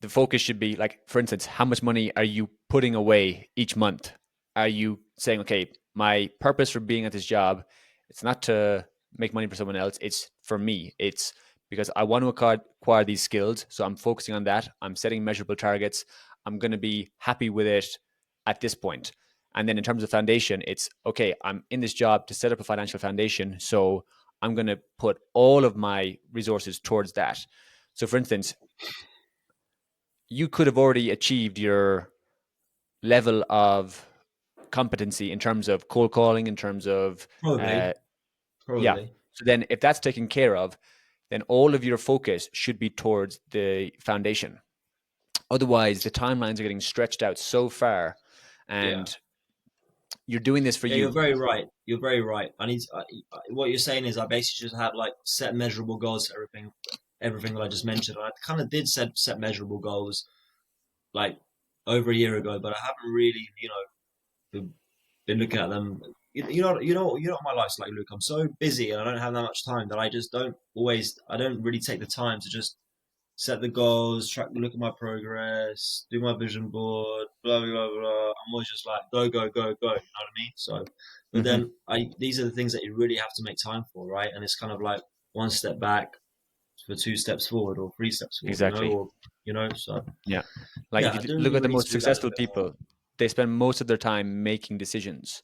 the focus should be, like, for instance, how much money are you putting away each month? Are you saying, okay, my purpose for being at this job, it's not to make money for someone else, it's for me. It's because I want to acquire these skills, so I'm focusing on that. I'm setting measurable targets. I'm going to be happy with it at this point. And then in terms of foundation, it's okay, I'm in this job to set up a financial foundation, so I'm going to put all of my resources towards that. So for instance, you could have already achieved your level of competency in terms of cold calling, in terms of, Probably, uh, yeah. probably. So then, if that's taken care of, then all of your focus should be towards the foundation. Otherwise, the timelines are getting stretched out so far, Yeah. and you're doing this for Yeah, you're you. very right. You're very right. What you're saying is I basically just have like set measurable goals for everything that I just mentioned. I kind of did set measurable goals like over a year ago, but I haven't really, been looking at them. You know what my life's like, Luke. I'm so busy and I don't have that much time that I just I don't really take the time to just set the goals, look at my progress, do my vision board, blah blah blah blah. I'm always just like go go go go. You know what I mean? So, but Hmm. then these are the things that you really have to make time for, right? And it's kind of like one step back for two steps forward or three steps forward, Exactly. or so Yeah. Like, if yeah, you I do look think at the we need most to do that a little successful bit more. people, they spend most of their time making decisions.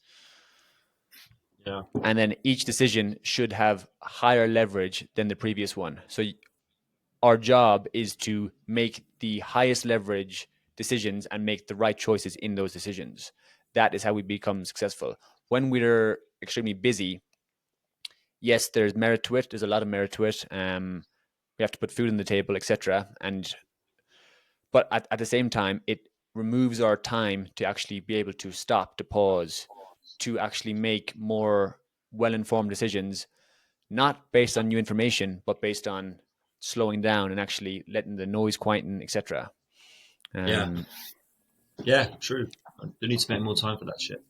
Yeah, And then each decision should have higher leverage than the previous one. So our job is to make the highest leverage decisions and make the right choices in those decisions. That is how we become successful. When we're extremely busy, yes, there's merit to it. There's a lot of merit to it. We have to put food on the table, etc. And but at the same time, it removes our time to actually be able to stop, to pause, to actually make more well-informed decisions, not based on new information, but based on slowing down and actually letting the noise quieten, etc. yeah, Um, yeah. True. I do need to make more time for that shit,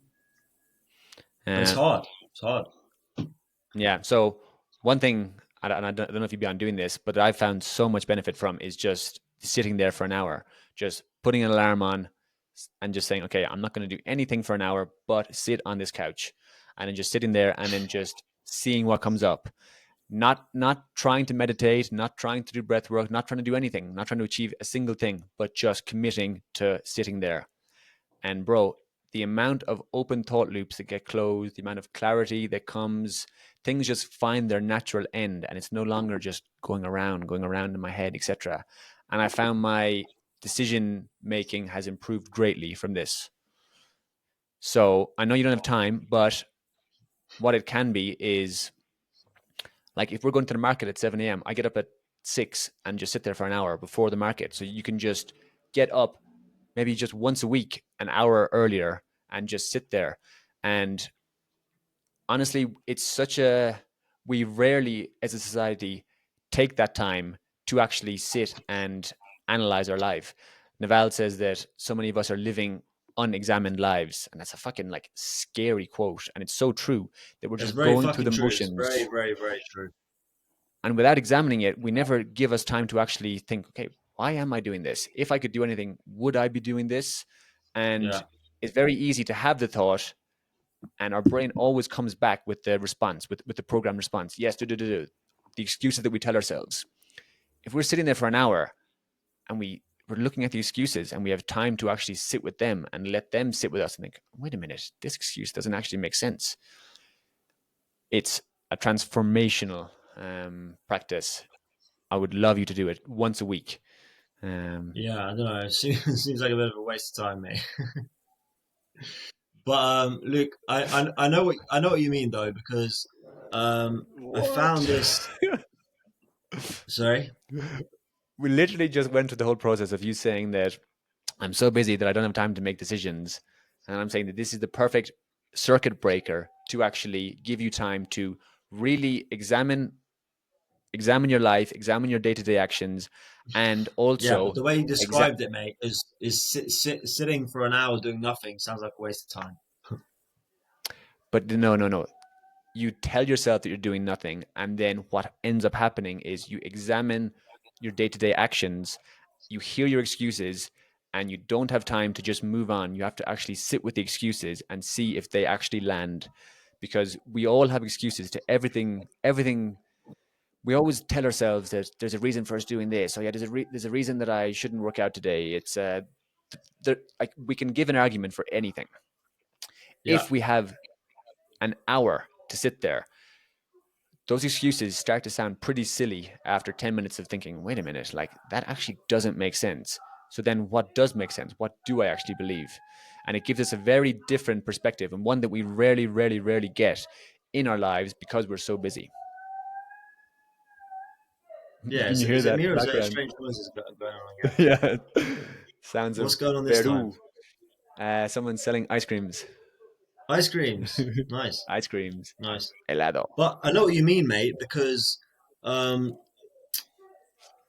but it's uh, hard. It's hard. yeah. So one thing and I don't know if you've been doing this, but I found so much benefit from is just sitting there for an hour, just putting an alarm on and just saying, okay, I'm not going to do anything for an hour, but sit on this couch and then just sitting there and then just seeing what comes up. Not trying to meditate, not trying to do breath work, not trying to do anything, not trying to achieve a single thing, but just committing to sitting there. And bro, the amount of open thought loops that get closed, the amount of clarity that comes, things just find their natural end, and it's no longer just going around in my head, etc. And I found my decision making has improved greatly from this. So I know you don't have time, but what it can be is, like, if we're going to the market at 7 a.m., I get up at 6 and just sit there for an hour before the market. So you can just get up maybe just once a week, an hour earlier, and just sit there. And honestly, we rarely as a society take that time to actually sit and analyze our life. Naval says that so many of us are living unexamined lives, and that's a fucking like scary quote, and it's so true that we're It's just very going through fucking the true. It's very, motions, very, very true. and without examining it, we never give us time to actually think, okay, why am I doing this? If I could do anything, would I be doing this? And Yeah. it's very easy to have the thought, and our brain always comes back with the response, with the program response. Yes, do. The excuses that we tell ourselves. If we're sitting there for an hour and we're looking at the excuses and we have time to actually sit with them and let them sit with us and think, wait a minute, this excuse doesn't actually make sense. It's a transformational practice. I would love you to do it once a week. Yeah, I don't know. It seems like a bit of a waste of time, mate. But Luke, I know what you mean though, because I found What? this. Sorry. We literally just went through the whole process of you saying that I'm so busy that I don't have time to make decisions. And I'm saying that this is the perfect circuit breaker to actually give you time to really examine your life, examine your day-to-day actions, and Yeah, but also the way you exa- described it, mate, is sitting for an hour doing nothing sounds like a waste of time. but no. You tell yourself that you're doing nothing, and then what ends up happening is you examine your day-to-day actions, you hear your excuses, and you don't have time to just move on. You have to actually sit with the excuses and see if they actually land, because we all have excuses to everything. We always tell ourselves that there's a reason for us doing this. Oh yeah, there's a reason that I shouldn't work out today. It's like, we can give an argument for anything. Yeah, If we have an hour to sit there, those excuses start to sound pretty silly after 10 minutes of thinking, wait a minute, like, that actually doesn't make sense. So then what does make sense? What do I actually believe? And it gives us a very different perspective, and one that we rarely get in our lives because we're so busy. yeah. Can you hear Is it that me in the or is there background? strange noises going on again? Yeah. Sounds of What's going on this time? Peru. Someone selling ice creams. Ice creams. Nice, Ice creams. nice. Helado. But I know what you mean, mate, because um,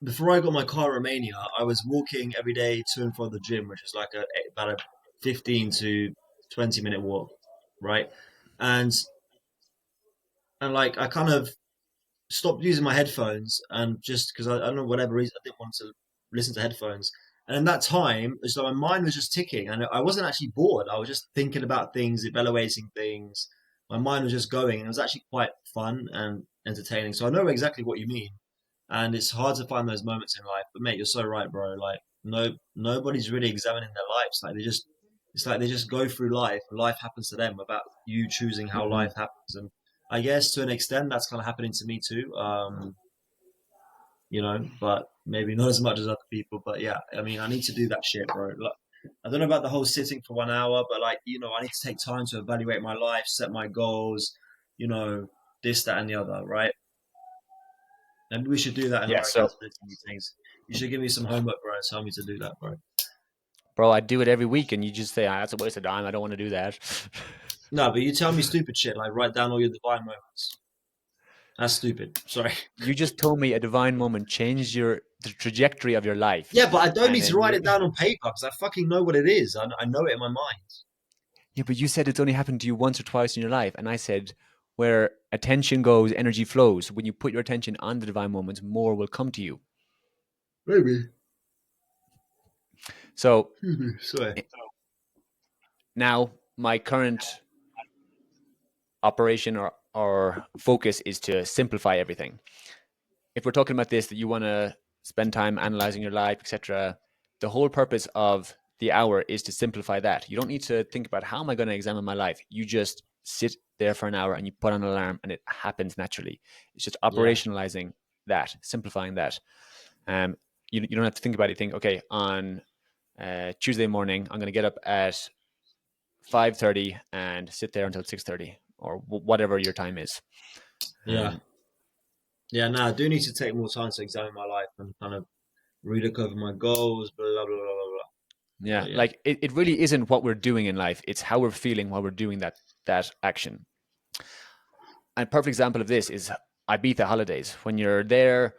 before I got my car in Romania, I was walking every day to and from the gym, which is like about a 15 to 20-minute walk, right? And like I kind of stopped using my headphones and just because I don't know whatever reason I didn't want to listen to headphones. And in that time, so my mind was just ticking, and I wasn't actually bored. I was just thinking about things, evaluating things. My mind was just going, and it was actually quite fun and entertaining. So I know exactly what you mean, and it's hard to find those moments in life. But mate, you're so right, bro. Like nobody's really examining their lives. Like it's like they just go through life. Life happens to them without you choosing how Mm-hmm. life happens. And I guess to an extent, that's kind of happening to me too. But maybe not as much as other people. But yeah, I mean, I need to do that shit, bro. Like, I don't know about the whole sitting for 1 hour, but like, I need to take time to evaluate my life, set my goals, you know, this, that, and the other, right? And we should do that in Yeah. our So, accountability meetings. You should give me some homework, bro, and tell me to do that, bro. bro, I do it every week, and you just say, that's a waste of time. I don't want to do that. No, but you tell me stupid shit, like write down all your divine moments. That's stupid. Sorry. You just told me a divine moment changed the trajectory of your life, Yeah, but I don't and need to then write you it down on paper because I fucking know what it is. I know it in my mind. yeah, but you said it's only happened to you once or twice in your life, and I said, where attention goes, energy flows. When you put your attention on the divine moments, more will come to you. Maybe. So Sorry. now my current operation or focus is to simplify everything. If we're talking about this, that you want to spend time analyzing your life, etc., the whole purpose of the hour is to simplify that. You don't need to think about how am I going to examine my life. You just sit there for an hour and you put on an alarm and it happens naturally. It's just operationalizing that, simplifying that. You don't have to think about it. You think, okay, on Tuesday morning, I'm going to get up at 5:30 and sit there until 6:30 or whatever your time is. Yeah. Yeah, no, I do need to take more time to examine my life and kind of relook over my goals, blah, blah, blah, blah, blah. Yeah, But yeah. like it really isn't what we're doing in life. It's how we're feeling while we're doing that action. And a perfect example of this is Ibiza holidays. When you're there,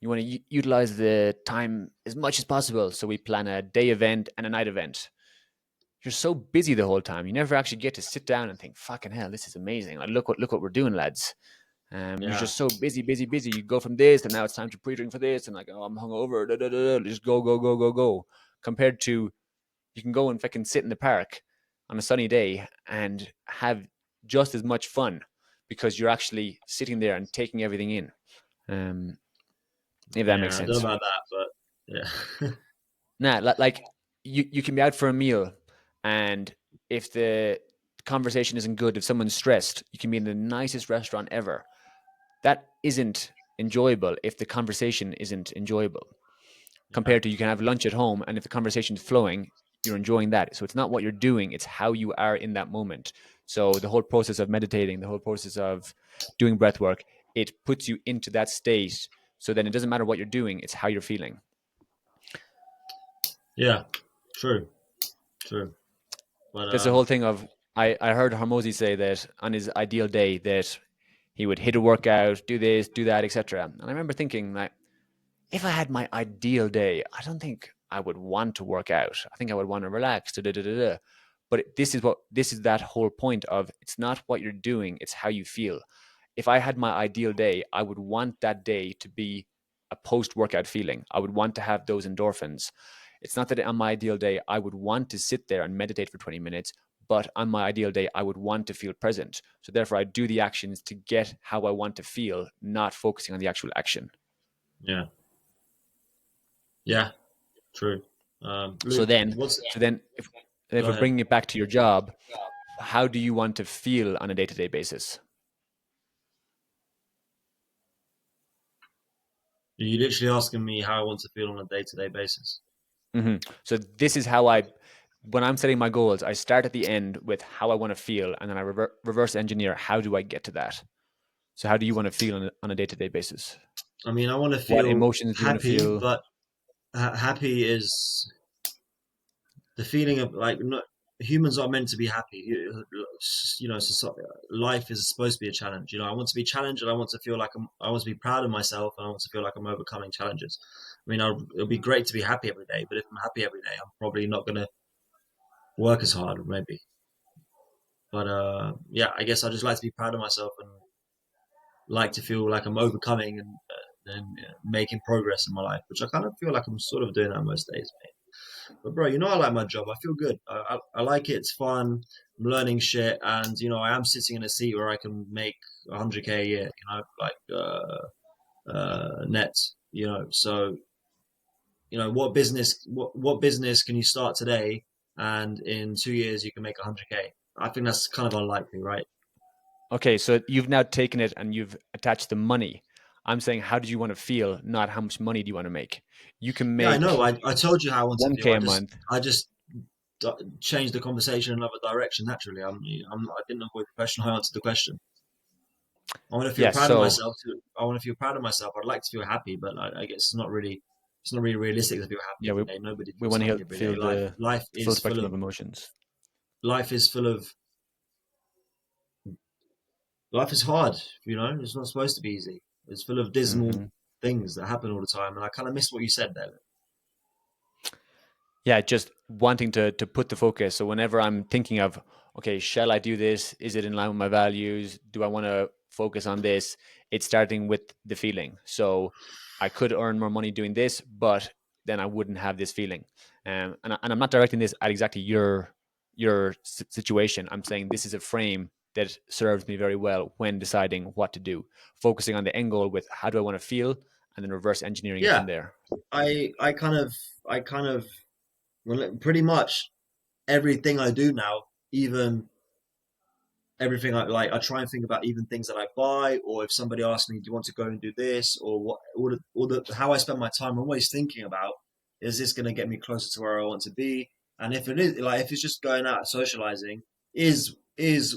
you want to utilize the time as much as possible. So we plan a day event and a night event. You're so busy the whole time. You never actually get to sit down and think, "Fucking hell, this is amazing! Like, look what we're doing, lads." You're Yeah. just so busy, busy, busy. You go from this, and now it's time to pre-drink for this, and like, oh, I'm hungover. Da, da, da, da. Just go, go, go, go, go. Compared to you can go and fucking sit in the park on a sunny day and have just as much fun because you're actually sitting there and taking everything in. If that makes Yeah, I don't know sense. about that, but yeah. Nah, like you can be out for a meal, and if the conversation isn't good, if someone's stressed, you can be in the nicest restaurant ever. That isn't enjoyable if the conversation isn't enjoyable. Yeah. Compared to you can have lunch at home, and if the conversation is flowing, you're enjoying that. So it's not what you're doing, it's how you are in that moment. So the whole process of meditating, the whole process of doing breath work, it puts you into that state. So then it doesn't matter what you're doing, it's how you're feeling. Yeah. True. True. But There's the whole thing of I heard Hormozy say that on his ideal day that he would hit a workout, do this, do that, etc. And I remember thinking, like, if I had my ideal day, I don't think I would want to work out. I think I would want to relax. Da, da, da, da, da. But this is that whole point of it's not what you're doing, it's how you feel. If I had my ideal day, I would want that day to be a post workout feeling. I would want to have those endorphins. It's not that on my ideal day, I would want to sit there and meditate for 20 minutes, but on my ideal day, I would want to feel present. So therefore, I do the actions to get how I want to feel, not focusing on the actual action. yeah. Yeah. True. So Luke, then, what's so then, if go we're ahead. bringing it back to your job, how do you want to feel on a day-to-day basis? Are you literally asking me how I want to feel on a day-to-day basis? So this is how when I'm setting my goals, I start at the end with how I want to feel, and then I reverse engineer how do I get to that. So how do you want to feel on a day-to-day basis? I mean, I want to What feel emotions do you want to happy, feel? but happy is the feeling of like not, humans are meant to be happy. You know, life is supposed to be a challenge. You know, I want to be challenged, and I want to feel like I want to be proud of myself, and I want to feel like I'm overcoming challenges. I mean, it'll be great to be happy every day, but if I'm happy every day, I'm probably not going to work as hard, maybe. But yeah, I guess I just like to be proud of myself and like to feel like I'm overcoming and making progress in my life, which I kind of feel like I'm sort of doing that most days, mate. But bro, you know I like my job. I feel good. I like it. It's fun. I'm learning shit, and you know I am sitting in a seat where I can make 100K a year. You know, like net. You know, so you know what business can you start today, and in 2 years you can make 100K. I think that's kind of unlikely, right? Okay, so you've now taken it and you've attached the money. I'm saying, how do you want to feel, not how much money do you want to make? You can Yeah, I know. make I told you how I want to feel. 1K a month. I just changed the conversation in another direction naturally. I didn't avoid the question. I answered the question. I want to feel Yes, proud of so myself. I want to feel proud of myself. I'd like to feel happy, but I guess it's not really realistic to feel happy yeah, every day. Nobody we feels want to happy every day. feel the full spectrum of emotions. Life is full of life is hard. You know, it's not supposed to be easy. It's full of dismal Hmm. things that happen all the time, and I kind of miss what you said there. Yeah, just wanting to put the focus. So whenever I'm thinking of, okay, shall I do this? Is it in line with my values? Do I want to focus on this? It's starting with the feeling. So I could earn more money doing this, but then I wouldn't have this feeling. And I'm not directing this at exactly your situation. I'm saying this is a frame that serves me very well when deciding what to do, focusing on the end goal with how do I want to feel, and then reverse engineering it Yeah, from there. I kind of well, pretty much everything I do now, even everything I like, I try and think about even things that I buy, or if somebody asks me, "Do you want to go and do this?" or what, all the how I spend my time. I'm always thinking about, is this going to get me closer to where I want to be? And if it is, like, if it's just going out socializing, is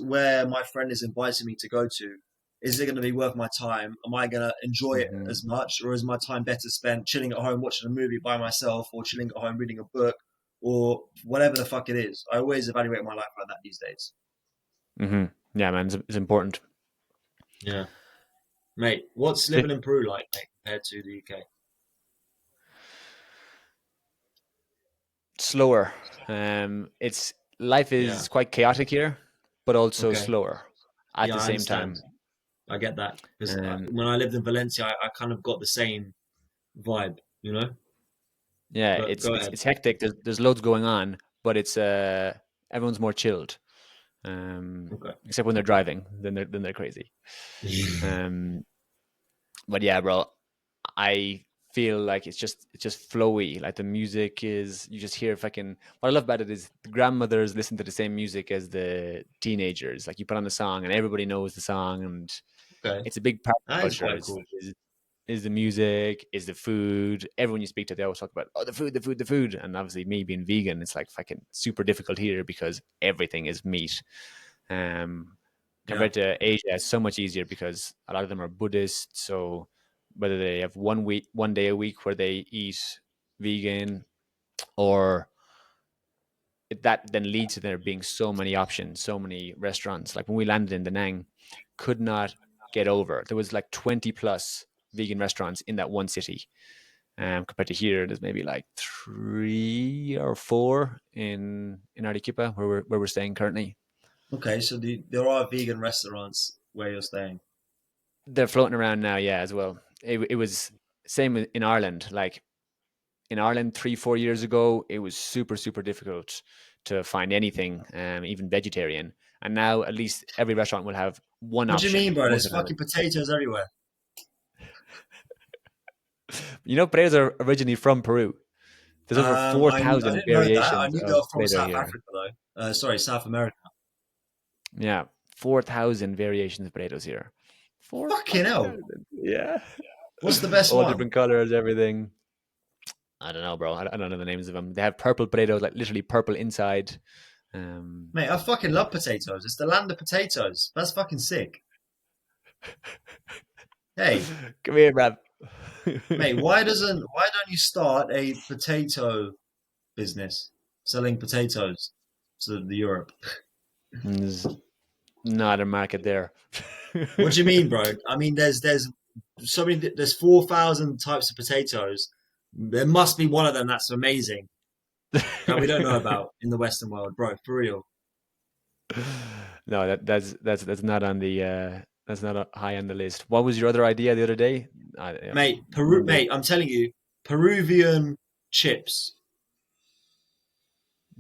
where my friend is inviting me to go to, is it going to be worth my time? Am I going to enjoy it Mm-hmm. as much, or is my time better spent chilling at home watching a movie by myself, or chilling at home reading a book, or whatever the fuck it is? I always evaluate my life like that these days. Mm-hmm. Yeah, man, it's important. Yeah. Mate, what's living in Peru like, mate, compared to the UK? Slower. It's life Yeah. is quite chaotic here, but also Okay. slower at Yeah, the I same understand. time. I get that because Um, when I lived in Valencia, I kind of got the same vibe, you know. yeah, But it's go it's ahead. it's hectic. There's loads going on, but it's everyone's more chilled. Okay. Except when they're driving, then they're crazy. Um, but yeah, bro, I feel like it's just flowy. Like the music is you just hear fucking. What I love about it is the grandmothers listen to the same music as the teenagers. Like you put on the song and everybody knows the song, and Okay. it's a big part of That the is culture. quite cool. Is the music, is the food. Everyone you speak to, they always talk about the food, the food, the food. And obviously, me being vegan, it's like fucking super difficult here because everything is meat. Um, Yeah. Compared to Asia, it's so much easier because a lot of them are Buddhist. So whether they have 1 day a week where they eat vegan, or that then leads to there being so many options, so many restaurants. Like when we landed in Da Nang, could not get over. There was like 20 plus vegan restaurants in that one city. Compared to here, there's maybe like 3 or 4 in Arequipa where we're staying currently. Okay. So there are vegan restaurants where you're staying. They're floating around now, yeah, as well. It was same in Ireland. Like in Ireland 3 4 years ago, it was super super difficult to find anything, even vegetarian. And now at least every restaurant will have one What do you mean, option bro? most There's of the fucking time. potatoes everywhere. Potatoes are originally from Peru. There's over four I thousand didn't know that. I variations knew they of were from potato South here. Africa though. Sorry, South America. Yeah, 4,000 variations of potatoes here. Four Fucking fucking hell. thousand. Yeah, What's the best all one? different colors, everything. I don't know, bro. I don't know the names of them. They have purple potatoes, like literally purple inside. Um, Mate, I fucking love potatoes. It's the land of potatoes. That's fucking sick. Hey, Come here, bruv. mate, why don't you start a potato business selling potatoes to the Europe? There's not a market there. What do you mean, bro? I mean, there's so many. There's 4,000 types of potatoes. There must be one of them that's amazing that we don't know about in the Western world, bro. For real, No, that's not on the that's not high on the list. What was your other idea the other day? Yeah, mate. Peru, remember mate. I'm telling you, Peruvian chips.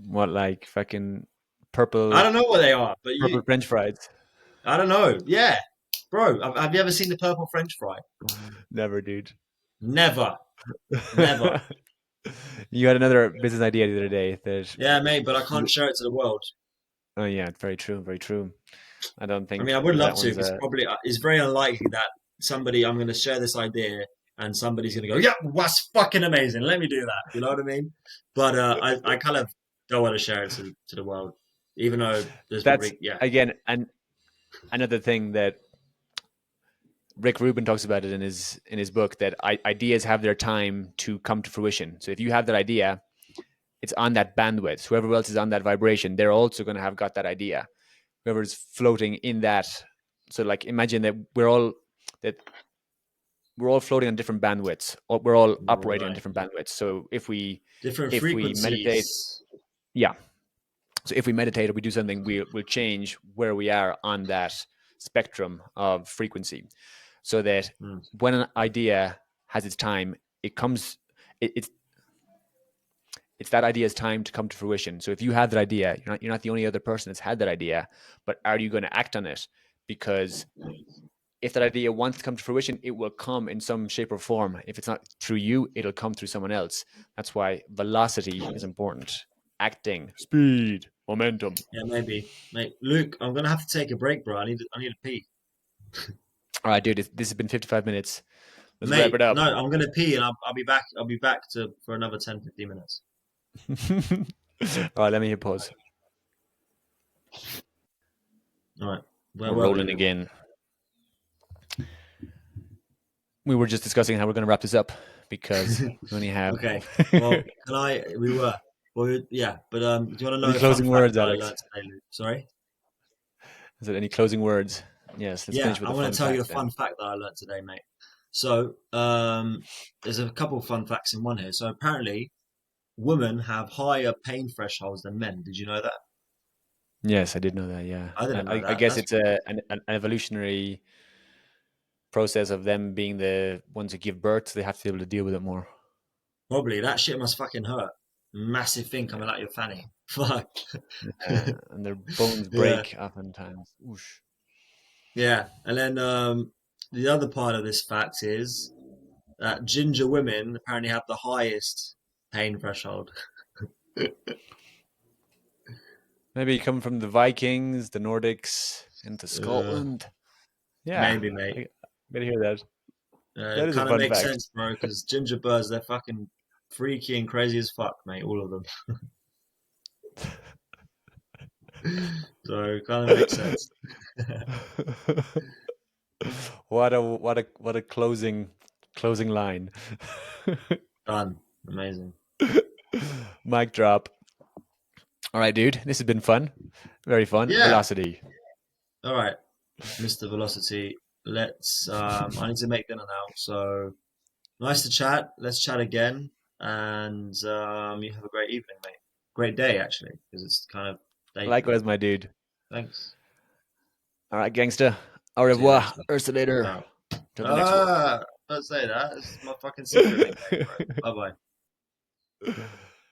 what, like fucking I purple don't know what they are, but purple French fries? I don't know. Yeah, bro. Have you ever seen the purple French fry? Never, dude. Never, never. You had another business idea the other day that. Yeah, mate, but I can't share it to the world. Oh yeah, very true, very true. I don't I mean, think I would love that to one's because a. probably it's very unlikely that somebody I'm going to share this idea and somebody's going to go, "Yeah, that's fucking amazing. Let me do that." You know what I mean? But I kind of don't want to share it to the world, even though there's That's probably yeah. again and another thing that Rick Rubin talks about it in his book, that ideas have their time to come to fruition. So if you have that idea, it's on that bandwidth. Whoever else is on that vibration, they're also going to have got that idea. Whoever's floating in that. So like imagine that we're all floating on different bandwidths. Or we're all operating on Right. different bandwidths. So if we Different if we meditate, frequencies. yeah. So if we meditate or we do something, we'll change where we are on that spectrum of frequency, so that when an idea has its time, it comes. It's that idea's time to come to fruition. So if you have that idea, you're not the only other person that's had that idea, but are you going to act on it? Because if that idea wants to come to fruition, it will come in some shape or form. If it's not through you, it'll come through someone else. That's why velocity is important. Acting, speed, momentum. Yeah, maybe, mate. Luke, I'm gonna have to take a break, bro. I need to pee. All right, dude. This has been 55 minutes. Let's wrap Mate, it up. no, I'm gonna pee and I'll be back. I'll be back for another 10, 15 minutes. All right, let me hit pause. All right, We're rolling again. We were just discussing how we're going to wrap this up because we only have. Okay. Well, we were. Well, yeah, but do you want to know any closing words, Alex? Today, Luke? Sorry. Is there any closing words? Yes. Let's finish with I want to tell you a fun fact that I learned today, mate. So, there's a couple of fun facts in one here. So apparently, women have higher pain thresholds than men. Did you know that? Yes, I did know that. Yeah, I didn't know that. I guess it's an evolutionary process of them being the ones who give birth. So they have to be able to deal with it more. Probably that shit must fucking hurt. Massive thing coming out your fanny. Fuck. And their bones break oftentimes. Oosh. Yeah, and then the other part of this fact is that ginger women apparently have the highest pain threshold. Maybe come from the Vikings, the Nordics, into Scotland. Yeah, maybe, mate. I gotta hear that. That is kind a of fun makes fact. sense, bro. Because ginger birds, they're fucking freaky and crazy as fuck, mate. All of them. So kind of makes sense. What a closing line. Done. Amazing. Mic drop. All right, dude. This has been fun. Very fun. Yeah. Velocity. All right, Mr. Velocity. Let's. I need to make dinner now. So nice to chat. Let's chat again. And you have a great evening, mate. Great day, actually, because it's kind of day. Likewise, my dude. Thanks. All right, gangster. Au revoir. Ursa later. Wow. Till the next one. Don't say that. It's my fucking secret nickname, bro. Bye bye.